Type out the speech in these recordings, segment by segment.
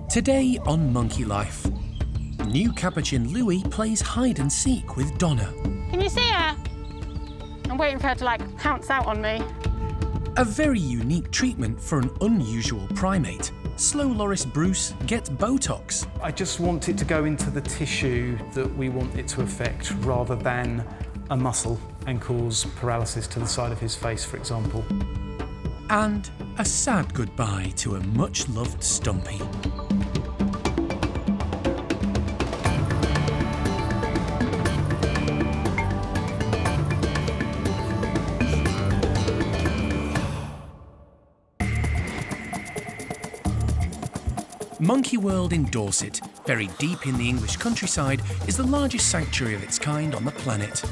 Today on Monkey Life, new Capuchin Louie plays hide and seek with Donna. Can you see her? I'm waiting for her to pounce out on me. A very unique treatment for an unusual primate. Slow Loris Bruce gets Botox. I just want it to go into the tissue that we want it to affect rather than a muscle and cause paralysis to the side of his face, for example. And a sad goodbye to a much-loved stumpie. Monkey World in Dorset, buried deep in the English countryside, is the largest sanctuary of its kind on the planet.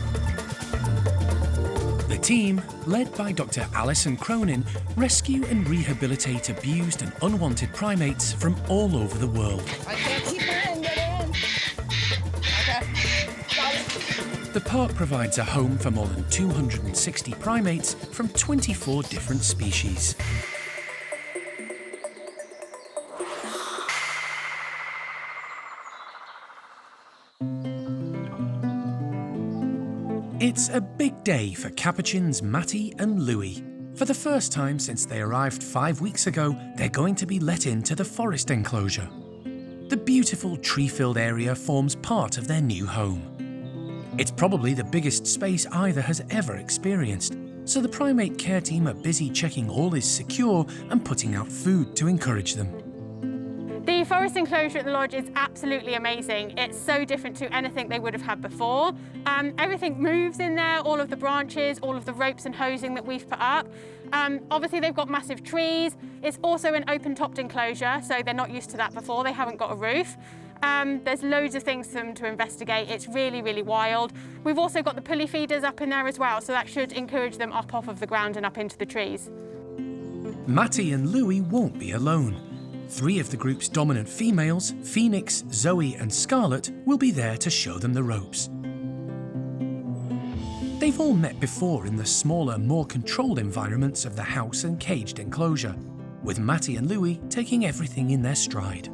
The team, led by Dr. Alison Cronin, rescue and rehabilitate abused and unwanted primates from all over the world. I can't keep her in, get in. Okay. The park provides a home for more than 260 primates from 24 different species. It's a big day for Capuchins Matty and Louie. For the first time since they arrived 5 weeks ago, they're going to be let into the forest enclosure. The beautiful tree-filled area forms part of their new home. It's probably the biggest space either has ever experienced, so the primate care team are busy checking all is secure and putting out food to encourage them. The forest enclosure at the lodge is absolutely amazing. It's so different to anything they would have had before. Everything moves in there, all of the branches, all of the ropes and hosing that we've put up. Obviously they've got massive trees. It's also an open-topped enclosure, so they're not used to that before. They haven't got a roof. There's loads of things for them to investigate. It's really, really wild. We've also got the pulley feeders up in there as well, so that should encourage them up off of the ground and up into the trees. Matty and Louie won't be alone. 3 of the group's dominant females, Phoenix, Zoe and Scarlet, will be there to show them the ropes. They've all met before in the smaller, more controlled environments of the house and caged enclosure, with Matty and Louie taking everything in their stride.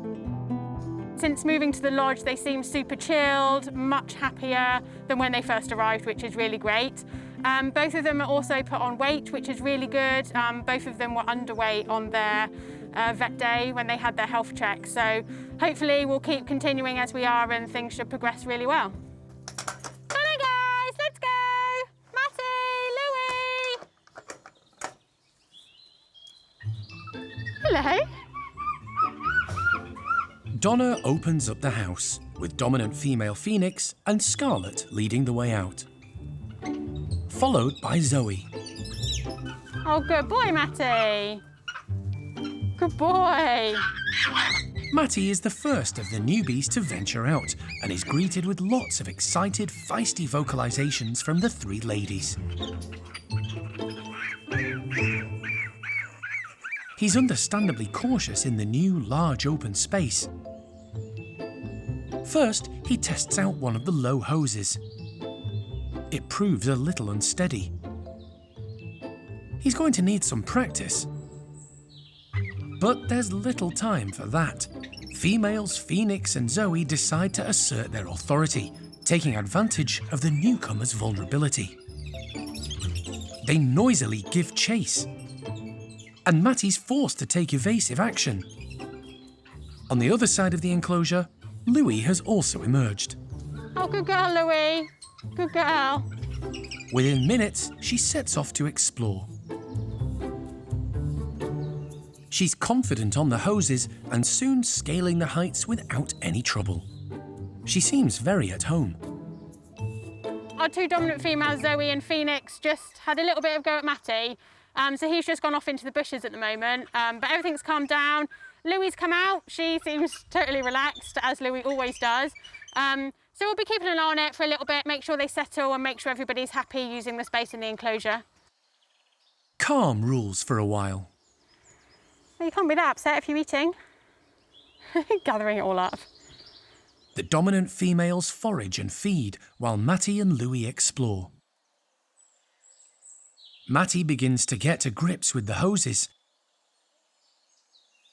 Since moving to the lodge, they seem super chilled, much happier than when they first arrived, which is really great. Both of them are also put on weight, which is really good. Both of them were underweight on their vet day when they had their health check. So hopefully we'll keep continuing as we are and things should progress really well. Come on guys, let's go! Matty, Louie! Hello. Donna opens up the house, with dominant female Phoenix and Scarlet leading the way out. Followed by Zoe. Oh, good boy, Matty. Good boy. Matty is the first of the newbies to venture out and is greeted with lots of excited, feisty vocalizations from the 3 ladies. He's understandably cautious in the new, large open space. First, he tests out one of the low hoses. It proves a little unsteady. He's going to need some practice. But there's little time for that. Females Phoenix and Zoe decide to assert their authority, taking advantage of the newcomer's vulnerability. They noisily give chase, and Matty's forced to take evasive action. On the other side of the enclosure, Louie has also emerged. Oh, good girl, Louie. Good girl. Within minutes, she sets off to explore. She's confident on the hoses and soon scaling the heights without any trouble. She seems very at home. Our 2 dominant females, Zoe and Phoenix, just had a little bit of go at Matty. So he's just gone off into the bushes at the moment, but everything's calmed down. Louie's come out. She seems totally relaxed, as Louie always does. So we'll be keeping an eye on it for a little bit, make sure they settle and make sure everybody's happy using the space in the enclosure. Calm rules for a while. Well, you can't be that upset if you're eating. Gathering it all up. The dominant females forage and feed while Matty and Louie explore. Matty begins to get to grips with the hoses.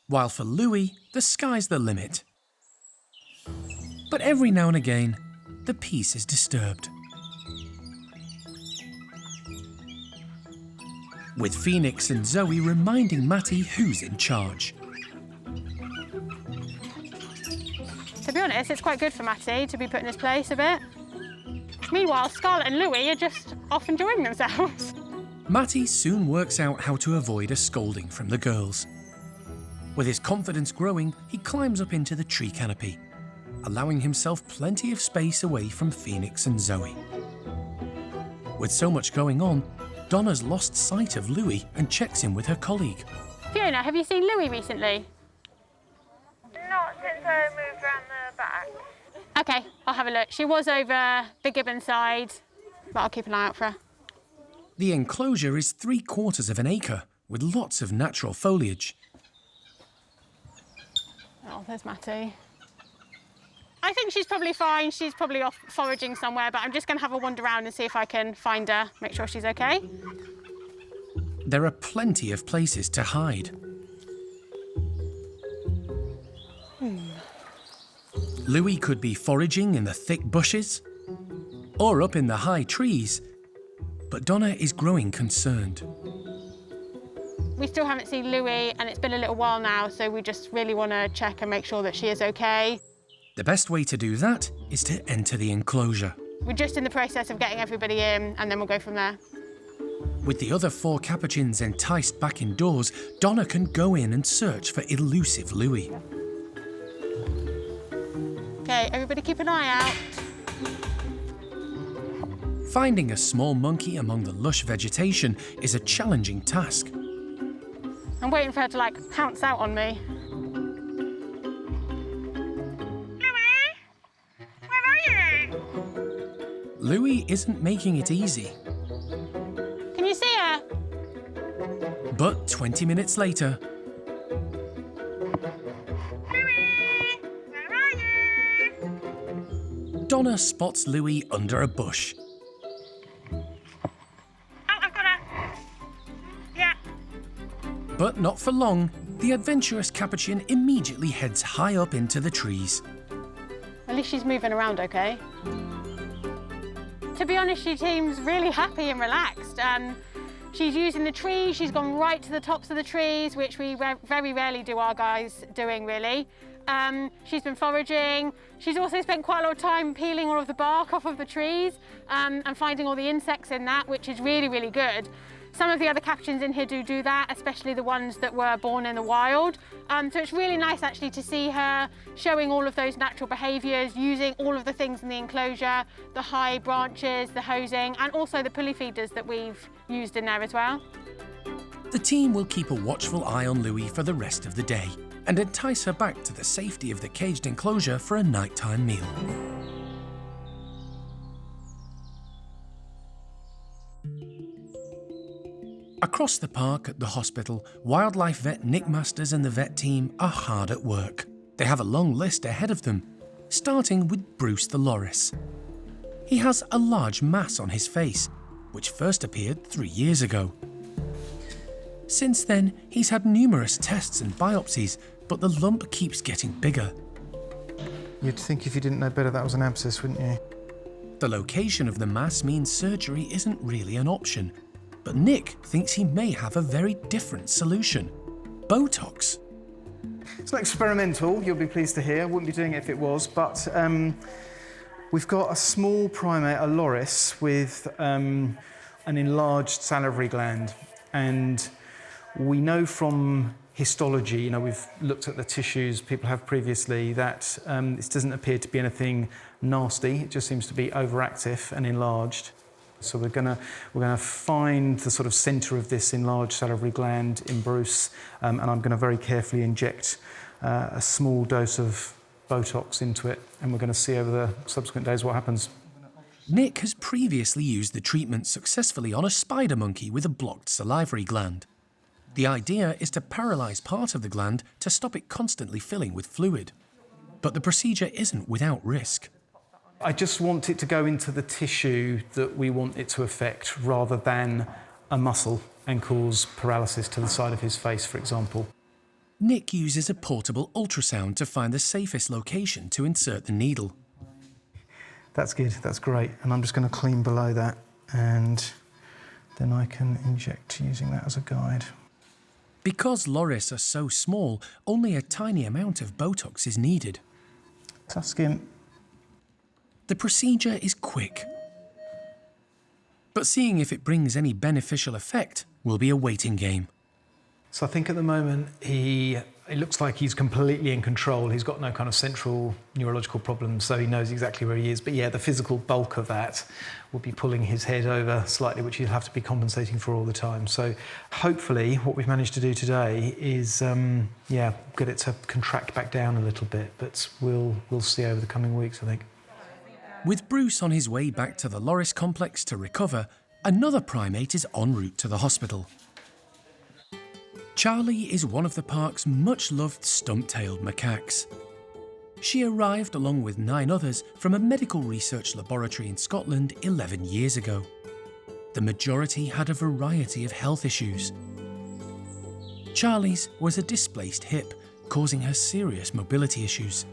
while for Louie, the sky's the limit. But every now and again, the peace is disturbed. With Phoenix and Zoe reminding Matty who's in charge. To be honest, it's quite good for Matty to be put in his place a bit. Meanwhile, Scarlett and Louie are just off enjoying themselves. Matty soon works out how to avoid a scolding from the girls. With his confidence growing, he climbs up into the tree canopy, allowing himself plenty of space away from Phoenix and Zoe. With so much going on, Donna's lost sight of Louie and checks in with her colleague. Fiona, have you seen Louie recently? Not since I moved around the back. OK, I'll have a look. She was over the gibbon side, but I'll keep an eye out for her. The enclosure is 3/4 of an acre, with lots of natural foliage. Oh, there's Matty. I think she's probably fine. She's probably off foraging somewhere, but I'm just going to have a wander around and see if I can find her, make sure she's OK. There are plenty of places to hide. Louie could be foraging in the thick bushes or up in the high trees, but Donna is growing concerned. We still haven't seen Louie, and it's been a little while now, so we just really want to check and make sure that she is OK. The best way to do that is to enter the enclosure. We're just in the process of getting everybody in, and then we'll go from there. With the other 4 Capuchins enticed back indoors, Donna can go in and search for elusive Louie. OK, everybody keep an eye out. Finding a small monkey among the lush vegetation is a challenging task. I'm waiting for her to, like, pounce out on me. Louie? Where are you? Louie isn't making it easy. Can you see her? But 20 minutes later, Louie? Where are you? Donna spots Louie under a bush. Oh, I've got her. Yeah. But not for long, the adventurous Capuchin immediately heads high up into the trees. At least she's moving around OK. To be honest, she seems really happy and relaxed. She's using the trees, she's gone right to the tops of the trees, which we very rarely do our guys doing, really. She's been foraging. She's also spent quite a lot of time peeling all of the bark off of the trees and finding all the insects in that, which is really, really good. Some of the other Capuchins in here do that, especially the ones that were born in the wild. So it's really nice actually to see her showing all of those natural behaviours, using all of the things in the enclosure, the high branches, the hosing, and also the pulley feeders that we've used in there as well. The team will keep a watchful eye on Louie for the rest of the day and entice her back to the safety of the caged enclosure for a nighttime meal. Across the park at the hospital, wildlife vet Nick Masters and the vet team are hard at work. They have a long list ahead of them, starting with Bruce the loris. He has a large mass on his face, which first appeared 3 years ago. Since then, he's had numerous tests and biopsies, but the lump keeps getting bigger. You'd think if you didn't know better that was an abscess, wouldn't you? The location of the mass means surgery isn't really an option, but Nick thinks he may have a very different solution: Botox. It's not experimental, you'll be pleased to hear. I wouldn't be doing it if it was, but we've got a small primate, a loris, with an enlarged salivary gland. And we know from histology, we've looked at the tissues people have previously, that this doesn't appear to be anything nasty. It just seems to be overactive and enlarged. So we're gonna find the sort of centre of this enlarged salivary gland in Bruce, and I'm gonna very carefully inject a small dose of Botox into it, and we're gonna see over the subsequent days what happens. Nick has previously used the treatment successfully on a spider monkey with a blocked salivary gland. The idea is to paralyse part of the gland to stop it constantly filling with fluid. But the procedure isn't without risk. I just want it to go into the tissue that we want it to affect, rather than a muscle and cause paralysis to the side of his face, for example. Nick uses a portable ultrasound to find the safest location to insert the needle. That's good, that's great. And I'm just going to clean below that, and then I can inject using that as a guide. Because loris are so small, only a tiny amount of Botox is needed. Tough skin. The procedure is quick, but seeing if it brings any beneficial effect will be a waiting game. So I think at the moment it looks like he's completely in control. He's got no kind of central neurological problems, so he knows exactly where he is. But yeah, the physical bulk of that will be pulling his head over slightly, which he'll have to be compensating for all the time. So hopefully what we've managed to do today is, get it to contract back down a little bit, but we'll see over the coming weeks, I think. With Bruce on his way back to the loris complex to recover, another primate is en route to the hospital. Charlie is one of the park's much-loved stump-tailed macaques. She arrived along with 9 others from a medical research laboratory in Scotland 11 years ago. The majority had a variety of health issues. Charlie's was a displaced hip, causing her serious mobility issues.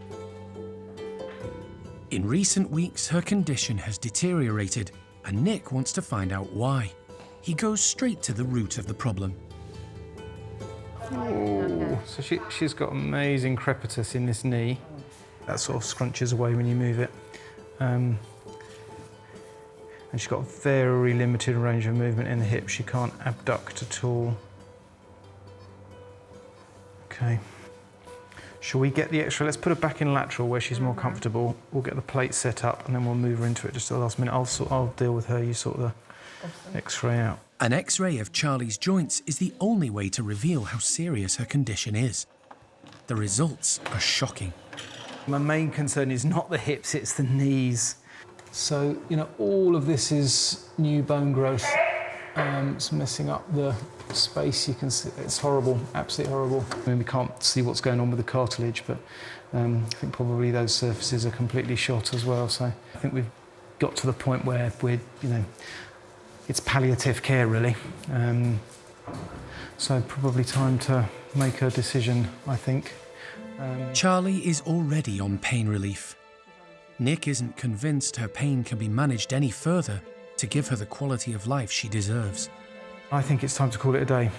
In recent weeks, her condition has deteriorated, and Nick wants to find out why. He goes straight to the root of the problem. Oh, so she's got amazing crepitus in this knee. That sort of scrunches away when you move it. And she's got very limited range of movement in the hip. She can't abduct at all. Okay. Shall we get the X-ray? Let's put her back in lateral where she's more comfortable. We'll get the plate set up and then we'll move her into it just at the last minute. I'll deal with her, you sort the X-ray out. An X-ray of Charlie's joints is the only way to reveal how serious her condition is. The results are shocking. My main concern is not the hips, it's the knees. So, all of this is new bone growth. It's messing up the space. You can see it's horrible, absolutely horrible. I mean, we can't see what's going on with the cartilage, but I think probably those surfaces are completely shot as well. So I think we've got to the point where we're, it's palliative care, really. So probably time to make a decision, I think. Charlie is already on pain relief. Nick isn't convinced her pain can be managed any further to give her the quality of life she deserves. I think it's time to call it a day.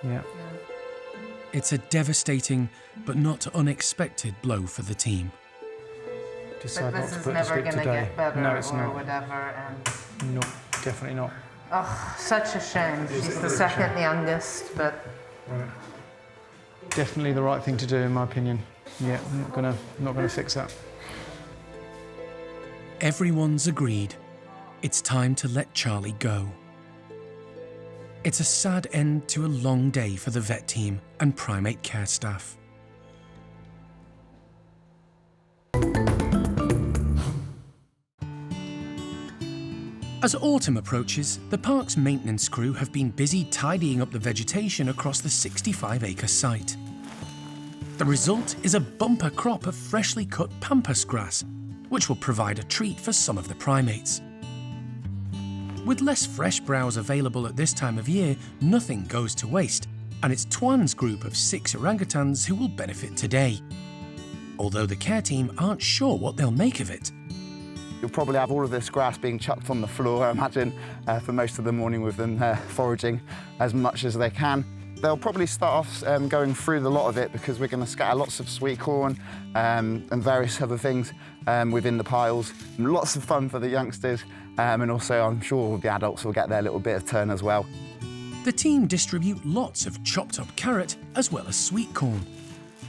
Yeah. It's a devastating but not unexpected blow for the team. Decide But not this to is put the never stick going to today. get better No, it's or not. whatever. And No, definitely not. oh, such a shame. She's the second youngest, but Definitely the right thing to do, in my opinion. Yeah, I'm not gonna fix that. Everyone's agreed. It's time to let Charlie go. It's a sad end to a long day for the vet team and primate care staff. As autumn approaches, the park's maintenance crew have been busy tidying up the vegetation across the 65-acre site. The result is a bumper crop of freshly cut pampas grass, which will provide a treat for some of the primates. With less fresh browse available at this time of year, nothing goes to waste, and it's Tuan's group of 6 orangutans who will benefit today. Although the care team aren't sure what they'll make of it. You'll probably have all of this grass being chucked on the floor, I imagine, for most of the morning with them foraging as much as they can. They'll probably start off going through the lot of it because we're going to scatter lots of sweet corn and various other things within the piles. Lots of fun for the youngsters, and also I'm sure the adults will get their little bit of turn as well. The team distribute lots of chopped up carrot as well as sweet corn.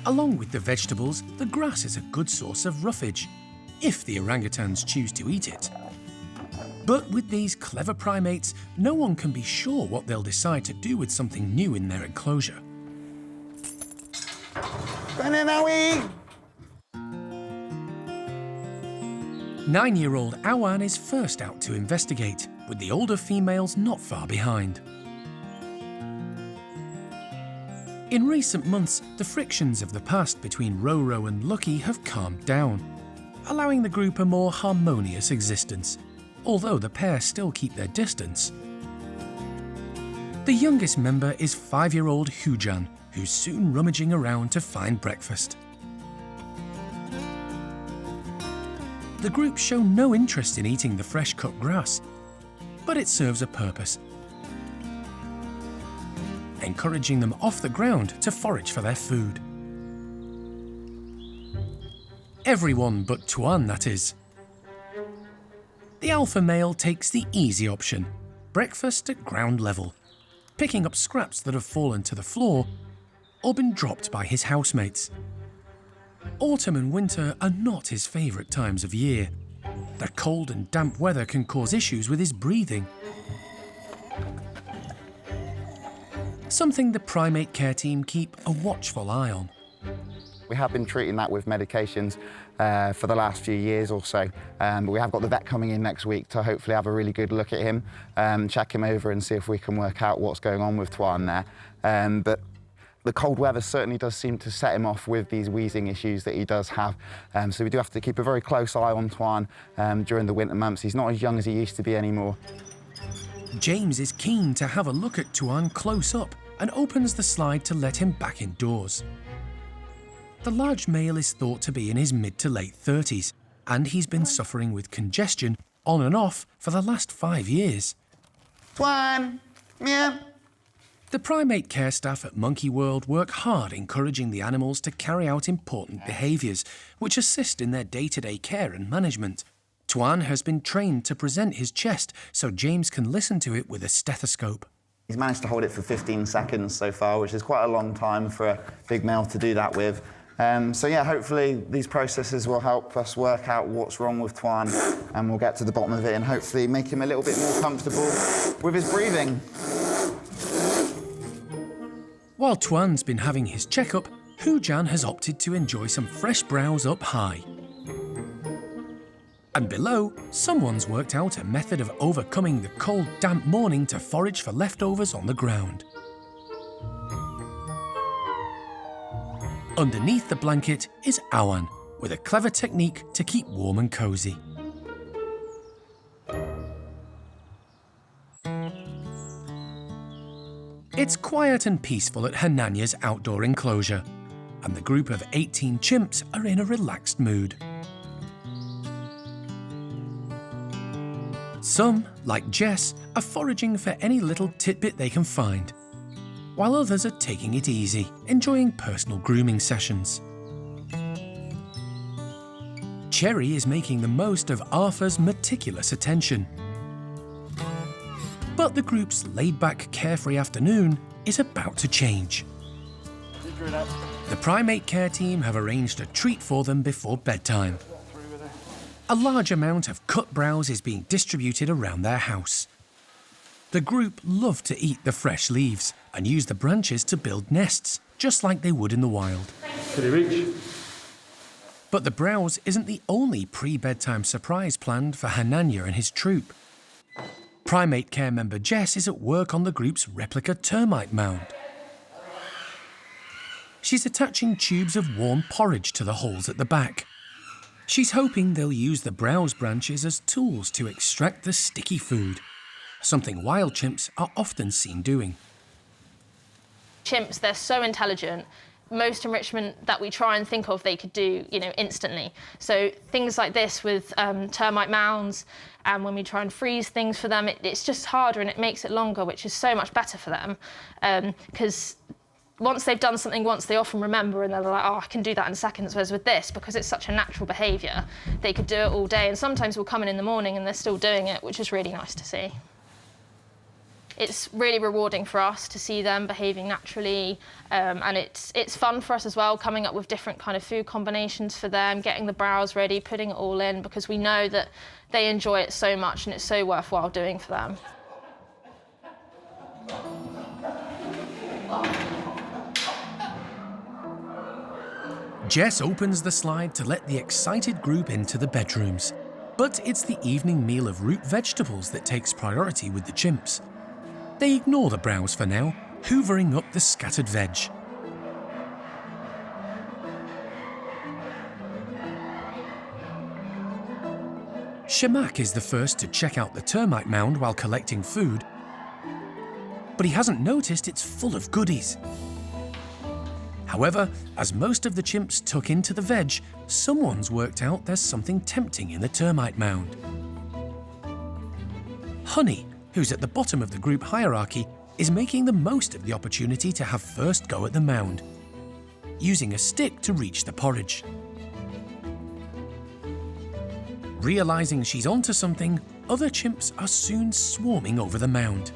Along with the vegetables, the grass is a good source of roughage, if the orangutans choose to eat it. But with these clever primates, no one can be sure what they'll decide to do with something new in their enclosure. Matty and Louie! 9-year-old Awan is first out to investigate, with the older females not far behind. In recent months, the frictions of the past between Roro and Lucky have calmed down, allowing the group a more harmonious existence, although the pair still keep their distance. The youngest member is 5-year-old Hujan, who's soon rummaging around to find breakfast. The group show no interest in eating the fresh-cut grass, but it serves a purpose, encouraging them off the ground to forage for their food. Everyone but Tuan, that is. The alpha male takes the easy option, breakfast at ground level, picking up scraps that have fallen to the floor or been dropped by his housemates. Autumn and winter are not his favourite times of year. The cold and damp weather can cause issues with his breathing. Something the primate care team keep a watchful eye on. We have been treating that with medications for the last few years or so, but we have got the vet coming in next week to hopefully have a really good look at him, check him over and see if we can work out what's going on with Tuan there. But the cold weather certainly does seem to set him off with these wheezing issues that he does have. So we do have to keep a very close eye on Tuan during the winter months. He's not as young as he used to be anymore. James is keen to have a look at Tuan close up and opens the slide to let him back indoors. The large male is thought to be in his mid to late 30s, and he's been suffering with congestion on and off for the last 5 years. Tuan! Meow! The primate care staff at Monkey World work hard encouraging the animals to carry out important behaviours, which assist in their day-to-day care and management. Tuan has been trained to present his chest so James can listen to it with a stethoscope. He's managed to hold it for 15 seconds so far, which is quite a long time for a big male to do that with. So yeah, hopefully these processes will help us work out what's wrong with Tuan, and we'll get to the bottom of it and hopefully make him a little bit more comfortable with his breathing. While Tuan's been having his checkup, Hujan has opted to enjoy some fresh browse up high. And below, someone's worked out a method of overcoming the cold, damp morning to forage for leftovers on the ground. Underneath the blanket is Awan, with a clever technique to keep warm and cosy. It's quiet and peaceful at Hananya's outdoor enclosure, and the group of 18 chimps are in a relaxed mood. Some, like Jess, are foraging for any little tidbit they can find, while others are taking it easy, enjoying personal grooming sessions. Cherry is making the most of Arthur's meticulous attention. But the group's laid-back, carefree afternoon is about to change. The primate care team have arranged a treat for them before bedtime. A large amount of cut browse is being distributed around their house. The group love to eat the fresh leaves and use the branches to build nests, just like they would in the wild. Could he reach? But the browse isn't the only pre-bedtime surprise planned for Hananya and his troop. Primate care member Jess is at work on the group's replica termite mound. She's attaching tubes of warm porridge to the holes at the back. She's hoping they'll use the browse branches as tools to extract the sticky food, something wild chimps are often seen doing. Chimps, they're so intelligent. Most enrichment that we try and think of, they could do, instantly. So things like this with termite mounds, and when we try and freeze things for them, it's just harder and it makes it longer, which is so much better for them. Because once they've done something once, they often remember and they're like, oh, I can do that in seconds. Whereas with this, because it's such a natural behaviour, they could do it all day. And sometimes we'll come in the morning and they're still doing it, which is really nice to see. It's really rewarding for us to see them behaving naturally, and it's fun for us as well, coming up with different kind of food combinations for them, getting the browse ready, putting it all in, because we know that they enjoy it so much and it's so worthwhile doing for them. Jess opens the slide to let the excited group into the bedrooms, but it's the evening meal of root vegetables that takes priority with the chimps. They ignore the browse for now, hoovering up the scattered veg. Shamak is the first to check out the termite mound while collecting food. but he hasn't noticed it's full of goodies. However, as most of the chimps tuck into the veg, someone's worked out there's something tempting in the termite mound. Honey, who's at the bottom of the group hierarchy, is making the most of the opportunity to have first go at the mound, using a stick to reach the porridge. Realising she's onto something, other chimps are soon swarming over the mound.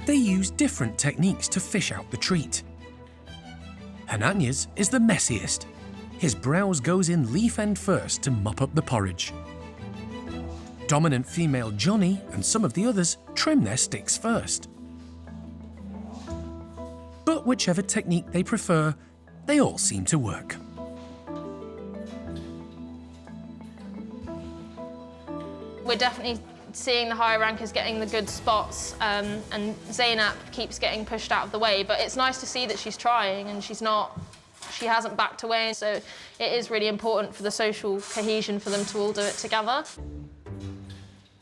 They use different techniques to fish out the treat. Hananya's is the messiest. His browse goes in leaf end first to mop up the porridge. Dominant female Johnny and some of the others trim their sticks first. But whichever technique they prefer, they all seem to work. We're definitely seeing the higher rankers getting the good spots, and Zainab keeps getting pushed out of the way, but it's nice to see that she's trying and she hasn't backed away, so it is really important for the social cohesion for them to all do it together.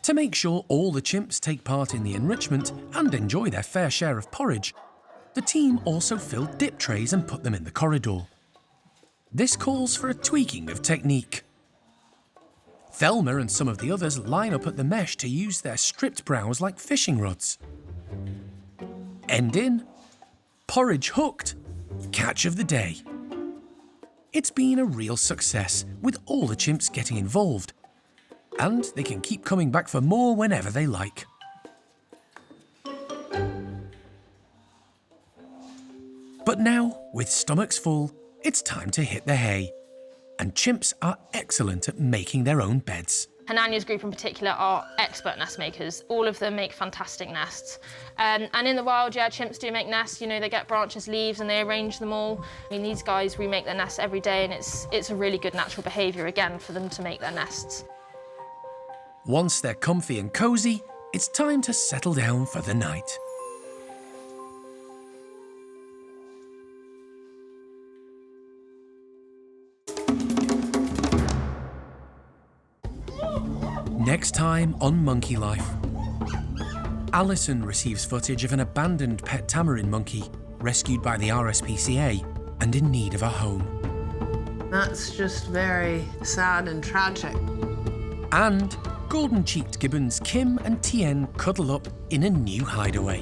To make sure all the chimps take part in the enrichment and enjoy their fair share of porridge, the team also filled dip trays and put them in the corridor. This calls for a tweaking of technique. Thelma and some of the others line up at the mesh to use their stripped brows like fishing rods. End in, porridge hooked, catch of the day. It's been a real success, with all the chimps getting involved, and they can keep coming back for more whenever they like. But now, with stomachs full, it's time to hit the hay. And chimps are excellent at making their own beds. Hananya's group in particular are expert nest makers. All of them make fantastic nests. And in the wild, yeah, chimps do make nests. You know, they get branches, leaves, and they arrange them all. I mean, these guys remake their nests every day, and it's a really good natural behaviour, again, for them to make their nests. Once they're comfy and cosy, it's time to settle down for the night. Next time on Monkey Life. Alison receives footage of an abandoned pet tamarin monkey rescued by the RSPCA and in need of a home. That's just very sad and tragic. And golden-cheeked gibbons Kim and Tien cuddle up in a new hideaway.